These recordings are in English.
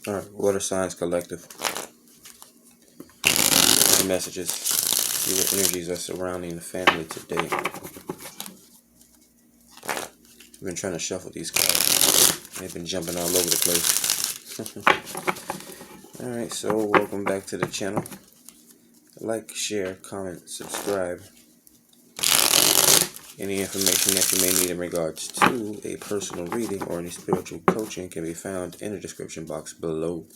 Alright, water signs collective. Messages. See what energies are surrounding the family today. I've been trying to shuffle these cards. They've been jumping all over the place. Alright, so welcome back to the channel. Like, share, comment, subscribe. Any information that you may need in regards to a personal reading or any spiritual coaching can be found in the description box below.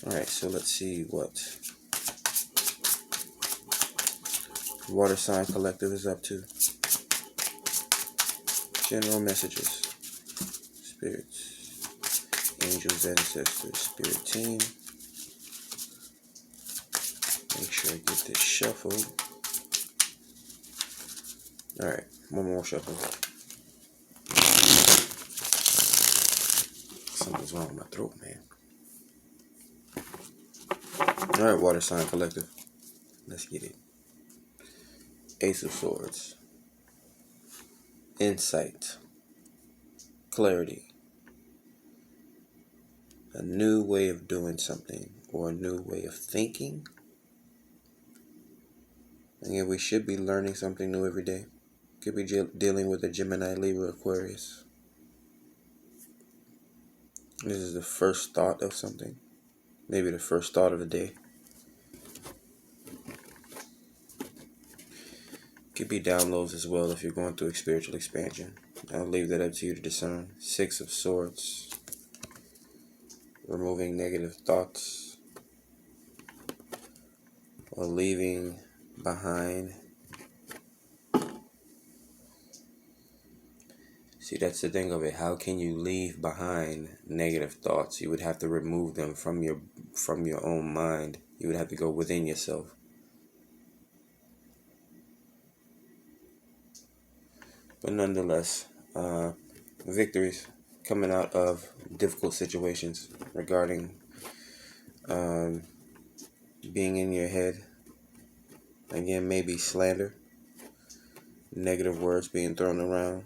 Alright, so let's see what Water Sign Collective is up to. General messages. Spirits. Angels, ancestors, spirit team. Make sure I get this shuffled. Alright, one more shuffle. Something's wrong with my throat, man. Alright, Water Sign Collective. Let's get it. Ace of Swords. Insight. Clarity. A new way of doing something or a new way of thinking. Again, we should be learning something new every day. Could be dealing with a Gemini, Libra, Aquarius. This is the first thought of something. Maybe the first thought of the day. Could be downloads as well if you're going through a spiritual expansion. I'll leave that up to you to discern. Six of Swords. Removing negative thoughts. Or leaving behind. See, that's the thing of it. How can you leave behind negative thoughts? You would have to remove them from your own mind. You would have to go within yourself. But nonetheless, victories coming out of difficult situations regarding being in your head. Again, maybe slander, negative words being thrown around.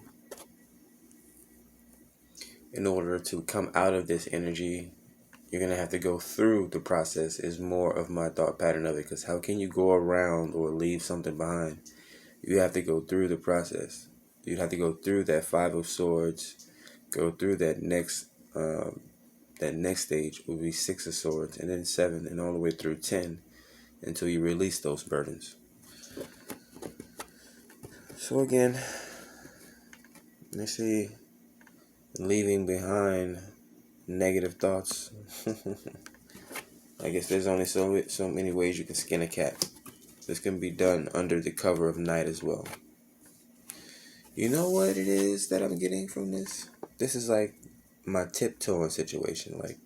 In order to come out of this energy, you're going to have to go through the process is more of my thought pattern of it. Because how can you go around or leave something behind? You have to go through the process. You'd have to go through that Five of Swords, go through that next stage will be Six of Swords, and then 7, and all the way through 10, until you release those burdens. So again, let's see, leaving behind negative thoughts. I guess there's only so many ways you can skin a cat. This can be done under the cover of night as well. You know what it is that I'm getting from this? This is like my tiptoeing situation. Like,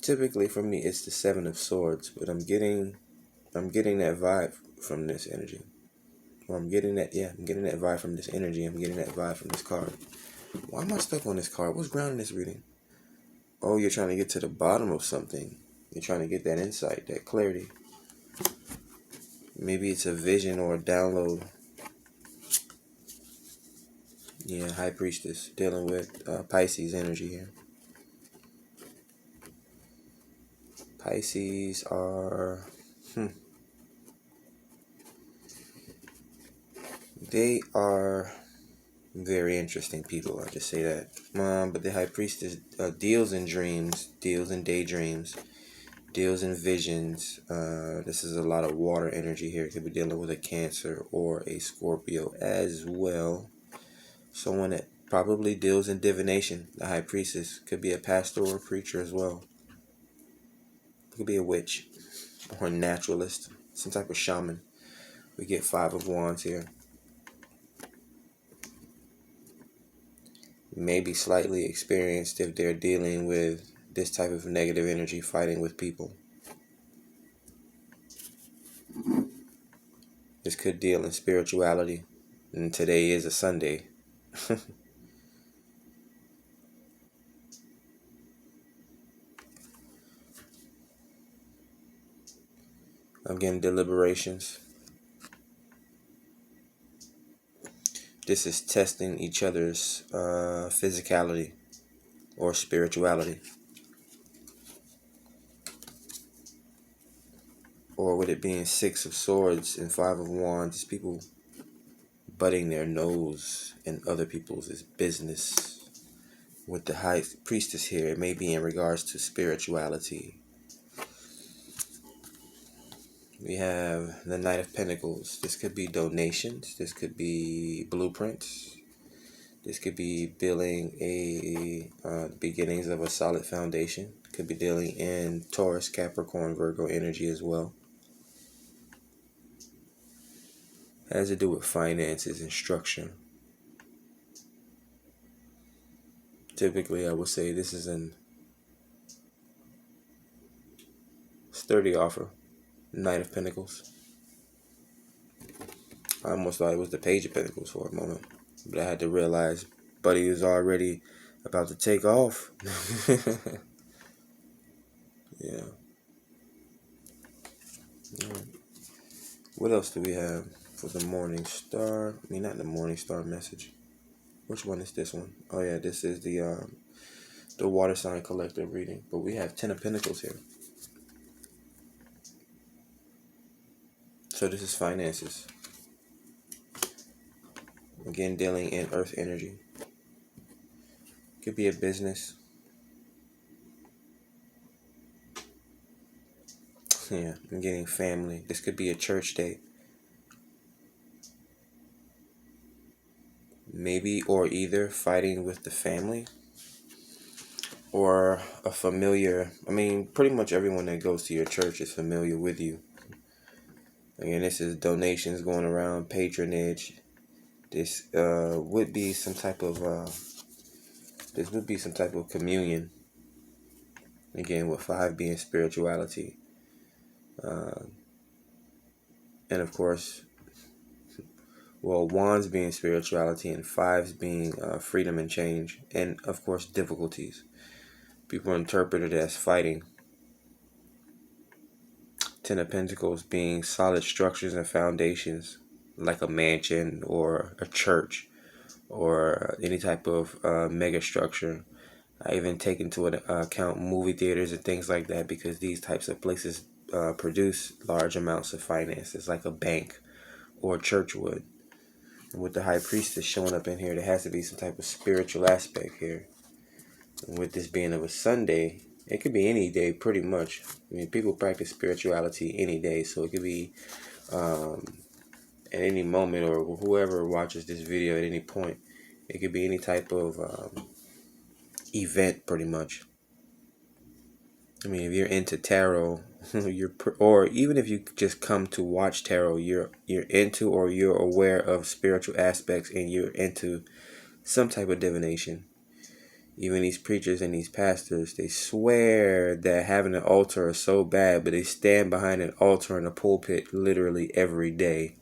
typically for me, it's the Seven of Swords, but I'm getting that vibe from this energy. Or I'm getting that vibe from this energy. I'm getting that vibe from this card. Why am I stuck on this card? What's grounding this reading? Oh, you're trying to get to the bottom of something. You're trying to get that insight, that clarity. Maybe it's a vision or a download. Yeah, High Priestess, dealing with Pisces energy here. Pisces are... They are very interesting people, I'll just say that. But the High Priestess deals in dreams, deals in daydreams, deals in visions. This is a lot of water energy here. Could be dealing with a Cancer or a Scorpio as well. Someone that probably deals in divination. The High Priestess could be a pastor or a preacher as well. Could be a witch or a naturalist, some type of shaman. We get Five of Wands here. Maybe slightly experienced if they're dealing with this type of negative energy, fighting with people. This could deal in spirituality, and today is a Sunday. I'm getting deliberations. This is testing each other's physicality or spirituality. Or with it being 6 of Swords and 5 of Wands, people butting their nose in other people's business. With the High Priestess here, it may be in regards to spirituality. We have the Knight of Pentacles. This could be donations. This could be blueprints. This could be building beginnings of a solid foundation. Could be dealing in Taurus, Capricorn, Virgo energy as well. Has to do with finances and structure. Typically, I would say this is an sturdy offer. Knight of Pentacles. I almost thought it was the Page of Pentacles for a moment. But I had to realize Buddy was already about to take off. Yeah. Right. What else do we have for the Morningstar? I mean, not the Morningstar message. Which one is this one? Oh yeah, this is the water sign collective reading. But we have 10 of Pentacles here. So this is finances. Again, dealing in earth energy. Could be a business. Yeah, I'm getting family. This could be a church date. Maybe or either fighting with the family or a familiar. I mean, pretty much everyone that goes to your church is familiar with you. Again, this is donations going around, patronage. This would be some type of communion. Again, with 5 being spirituality, and of course, well, wands being spirituality and 5s being freedom and change, and of course difficulties. People interpret it as fighting. 10 of Pentacles being solid structures and foundations, like a mansion or a church or any type of mega structure. I even take into account movie theaters and things like that, because these types of places produce large amounts of finances, like a bank or a church would. And with the High Priestess showing up in here, there has to be some type of spiritual aspect here. And with this being of a Sunday, it could be any day pretty much. I mean, people practice spirituality any day, so it could be at any moment, or whoever watches this video at any point. It could be any type of event pretty much. I mean, if you're into tarot, or even if you just come to watch tarot, you're into, or you're aware of spiritual aspects, and you're into some type of divination. Even these preachers and these pastors, they swear that having an altar is so bad, but they stand behind an altar in a pulpit literally every day.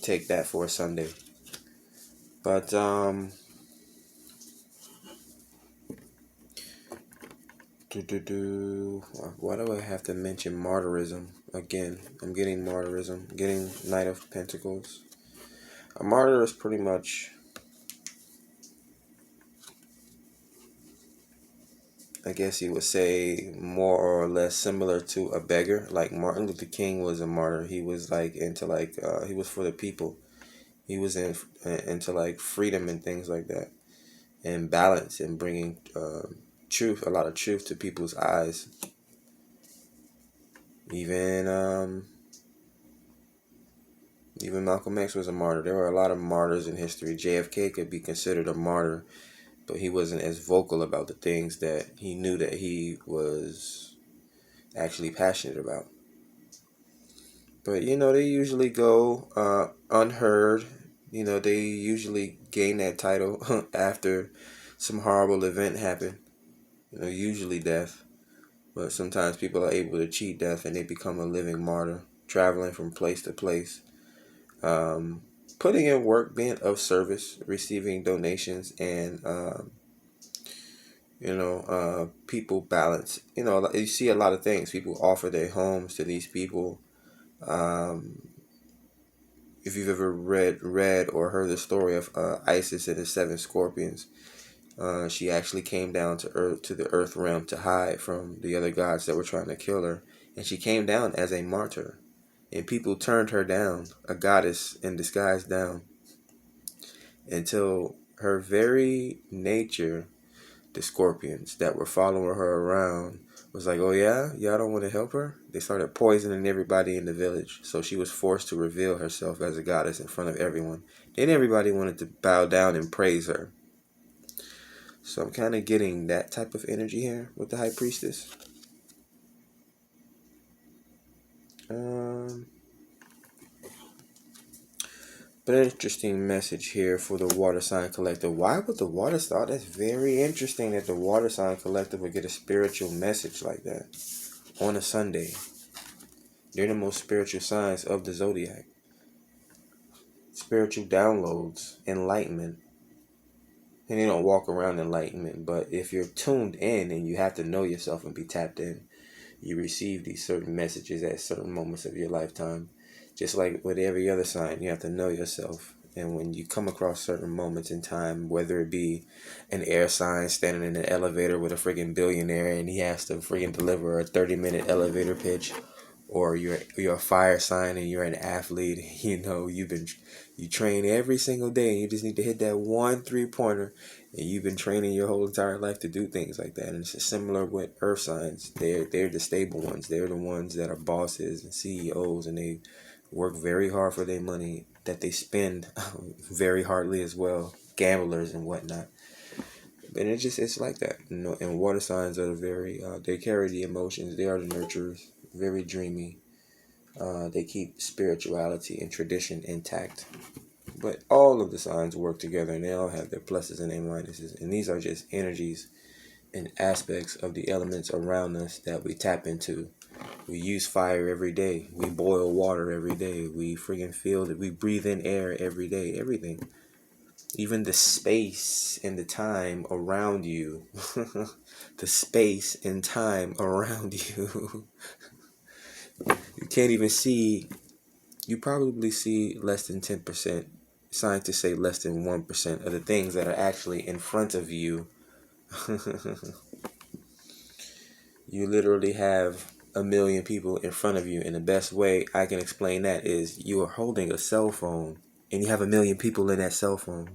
Take that for a Sunday. But why do I have to mention martyrism again? I'm getting martyrism, getting Knight of Pentacles. A martyr is pretty much, I guess you would say, more or less similar to a beggar. Like Martin Luther King was a martyr. He was like into like he was for the people. He was into like freedom and things like that, and balance, and bringing truth, a lot of truth to people's eyes. Even Malcolm X was a martyr. There were a lot of martyrs in history. JFK could be considered a martyr, but he wasn't as vocal about the things that he knew that he was actually passionate about. But they usually go unheard. They usually gain that title after some horrible event happened. Usually death. But sometimes people are able to cheat death and they become a living martyr, traveling from place to place, putting in work, being of service, receiving donations, and people balance. You see a lot of things. People offer their homes to these people. If you've ever read or heard the story of Isis and the seven scorpions, she actually came down to the earth realm to hide from the other gods that were trying to kill her, and she came down as a martyr, and people turned her down, a goddess in disguise, down, until her very nature, the scorpions that were following her around, was like, oh yeah, y'all don't want to help her? They started poisoning everybody in the village, so she was forced to reveal herself as a goddess in front of everyone. Then everybody wanted to bow down and praise her. So I'm kind of getting that type of energy here with the High Priestess. But an interesting message here for the Water Sign Collective. Why would the Water Sign? That's very interesting that the Water Sign Collective would get a spiritual message like that on a Sunday. They're the most spiritual signs of the zodiac. Spiritual downloads, enlightenment. And they don't walk around enlightenment, but if you're tuned in and you have to know yourself and be tapped in, you receive these certain messages at certain moments of your lifetime. Just like with every other sign, you have to know yourself. And when you come across certain moments in time, whether it be an air sign standing in an elevator with a friggin' billionaire and he has to friggin' deliver a 30-minute elevator pitch, or you're a fire sign and you're an athlete, you train every single day and you just need to hit that one 3-pointer, and you've been training your whole entire life to do things like that. And it's similar with earth signs. They're the stable ones. They're the ones that are bosses and CEOs, and they work very hard for their money that they spend very hardly as well, gamblers and whatnot. And it's like that, and water signs are very they carry the emotions. They are the nurturers, very dreamy. They keep spirituality and tradition intact. But all of the signs work together, and they all have their pluses and their minuses. And these are just energies and aspects of the elements around us that we tap into. We use fire every day. We boil water every day. We friggin' feel it. We breathe in air every day. Everything. Even the space and the time around you. The space and time around you. You can't even see. You probably see less than 10%. Scientists say less than 1% of the things that are actually in front of you. You literally have a million people in front of you, and the best way I can explain that is you are holding a cell phone and you have a million people in that cell phone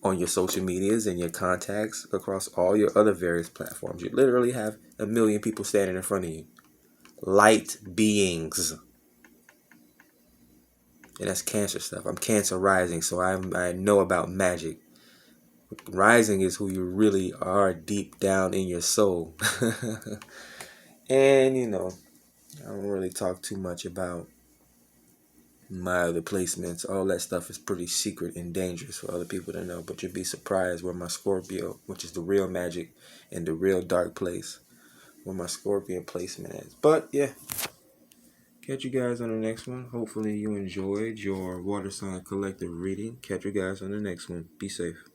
on your social medias and your contacts across all your other various platforms. You literally have a million people standing in front of you. Light beings. And that's Cancer stuff. I'm Cancer rising, so I know about magic. Rising is who you really are deep down in your soul. And I don't really talk too much about my other placements. All that stuff is pretty secret and dangerous for other people to know. But you'd be surprised where my Scorpio, which is the real magic and the real dark place, where my Scorpion placement is. But yeah, catch you guys on the next one. Hopefully you enjoyed your Water Sign Collective reading. Catch you guys on the next one. Be safe.